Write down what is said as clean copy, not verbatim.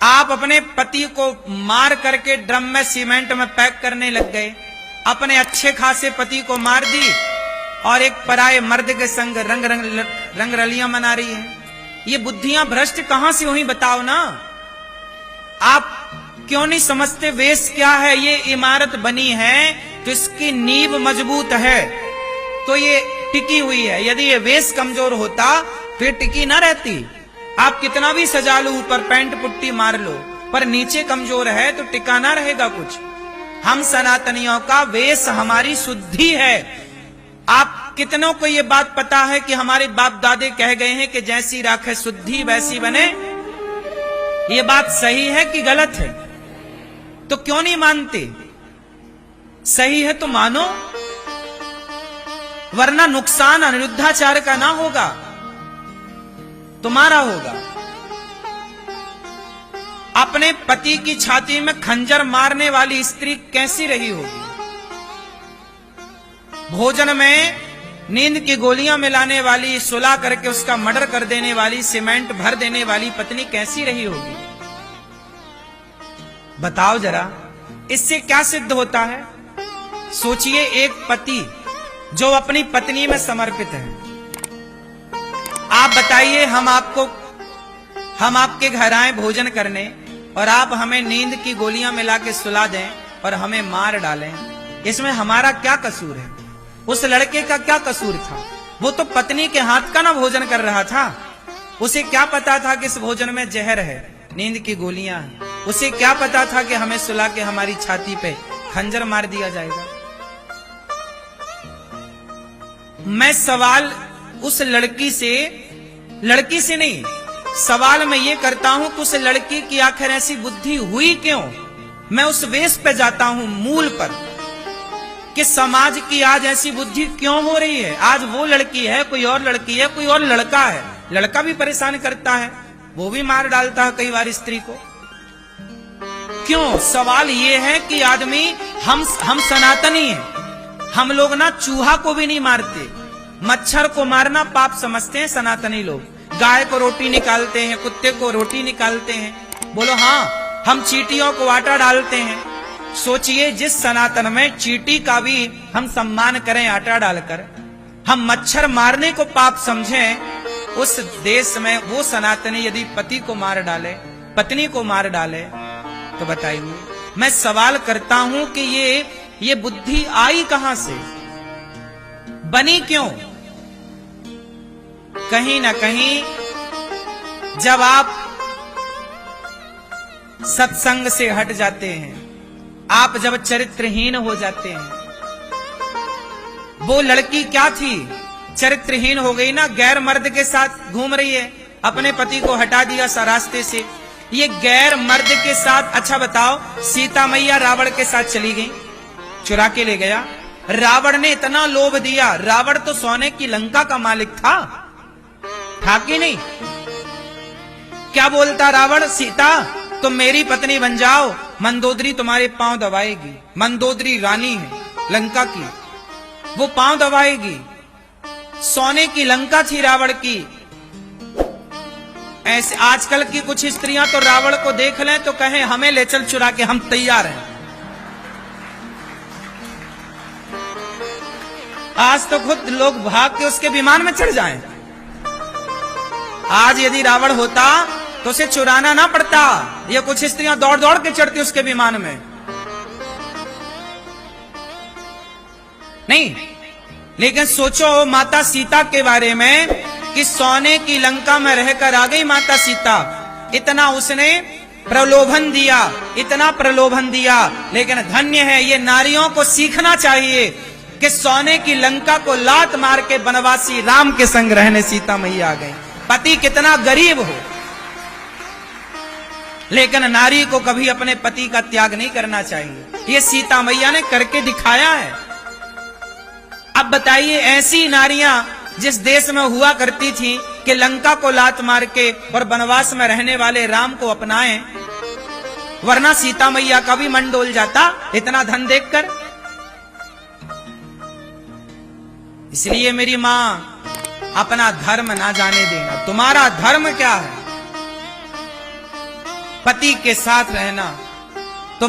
आप अपने पति को मार करके ड्रम में सीमेंट में पैक करने लग गए, अपने अच्छे खासे पति को मार दी और एक पराये मर्द के संग रंग रलियां मना रही है। ये बुद्धियां भ्रष्ट कहां से हुई बताओ ना। आप क्यों नहीं समझते वेश क्या है? ये इमारत बनी है तो इसकी नींव मजबूत है तो ये टिकी हुई है। यदि ये वेश कमजोर होता फिर टिकी ना रहती। आप कितना भी सजा लो, ऊपर पैंट पुट्टी मार लो, पर नीचे कमजोर है तो टिका ना रहेगा कुछ। हम सनातनियों का वेश हमारी शुद्धि है। आप कितनों को ये बात पता है कि हमारे बाप दादे कह गए हैं कि जैसी राखे शुद्धि वैसी बने? ये बात सही है कि गलत है? तो क्यों नहीं मानते? सही है तो मानो, वरना नुकसान अनिरुद्धाचार्य का ना होगा, तुम्हारा होगा। अपने पति की छाती में खंजर मारने वाली स्त्री कैसी रही होगी? भोजन में नींद की गोलियां मिलाने वाली, सुला करके उसका मर्डर कर देने वाली, सीमेंट भर देने वाली पत्नी कैसी रही होगी? बताओ जरा, इससे क्या सिद्ध होता है? सोचिए, एक पति जो अपनी पत्नी में समर्पित है। आप बताइए, हम आपके घर आए भोजन करने और आप हमें नींद की गोलियां मिला के सुला दें और हमें मार डालें, इसमें हमारा क्या कसूर है? उस लड़के का क्या कसूर था? वो तो पत्नी के हाथ का ना भोजन कर रहा था। उसे क्या पता था कि इस भोजन में जहर है, नींद की गोलियां हैं? उसे क्या पता था कि हमें सुला के हमारी छाती पे खंजर मार दिया जाएगा? मैं सवाल उस लड़की से नहीं, सवाल मैं ये करता हूं कि उस लड़की की आखिर ऐसी बुद्धि हुई क्यों? मैं उस वेश पे जाता हूं, मूल पर, कि समाज की आज ऐसी बुद्धि क्यों हो रही है। आज वो लड़की है, कोई और लड़की है, कोई और लड़का है, लड़का भी परेशान करता है, वो भी मार डालता है कई बार स्त्री को। क्यों? सवाल ये है कि आदमी, हम सनातनी हैं, हम लोग ना चूहा को भी नहीं मारते, मच्छर को मारना पाप समझते हैं सनातनी लोग। गाय को रोटी निकालते हैं, कुत्ते को रोटी निकालते हैं, बोलो हाँ, हम चींटियों को आटा डालते हैं। सोचिए, जिस सनातन में चींटी का भी हम सम्मान करें आटा डालकर, हम मच्छर मारने को पाप समझें, उस देश में वो सनातनी यदि पति को मार डाले, पत्नी को मार डाले, तो बताइए। मैं सवाल करता हूं कि ये बुद्धि आई कहां से, बनी क्यों? कहीं ना कहीं जब आप सत्संग से हट जाते हैं, आप जब चरित्रहीन हो जाते हैं। वो लड़की क्या थी? चरित्रहीन हो गई ना, गैर मर्द के साथ घूम रही है, अपने पति को हटा दिया रास्ते से। ये गैर मर्द के साथ, अच्छा बताओ, सीता मैया रावण के साथ चली गई, चुरा के ले गया। रावण ने इतना लोभ दिया, रावण तो सोने की लंका का मालिक था कि नहीं? क्या बोलता रावण? सीता तुम मेरी पत्नी बन जाओ, मंदोदरी तुम्हारे पांव दबाएगी। मंदोदरी रानी है लंका की, वो पांव दबाएगी। सोने की लंका थी रावण की। ऐसे आजकल की कुछ स्त्रियां तो रावण को देख लें तो कहें हमें ले चल चुरा के, हम तैयार हैं। आज तो खुद लोग भाग के उसके विमान में चढ़ जाएं। आज यदि रावण होता तो उसे चुराना ना पड़ता, ये कुछ स्त्रियां दौड़ दौड़ के चढ़ती उसके विमान में। नहीं, लेकिन सोचो माता सीता के बारे में कि सोने की लंका में रहकर आ गई माता सीता। इतना उसने प्रलोभन दिया, इतना प्रलोभन दिया, लेकिन धन्य है, ये नारियों को सीखना चाहिए कि सोने की लंका को लात मार के वनवासी राम के संग रहने सीता मैया आ गई। पति कितना गरीब हो, लेकिन नारी को कभी अपने पति का त्याग नहीं करना चाहिए। ये सीता मैया ने करके दिखाया है। अब बताइए, ऐसी नारियां जिस देश में हुआ करती थी कि लंका को लात मार के और वनवास में रहने वाले राम को अपनाएं, वरना सीता मैया का भी मन डोल जाता इतना धन देखकर। इसलिए मेरी मां, अपना धर्म ना जाने देना। तुम्हारा धर्म क्या है? पति के साथ रहना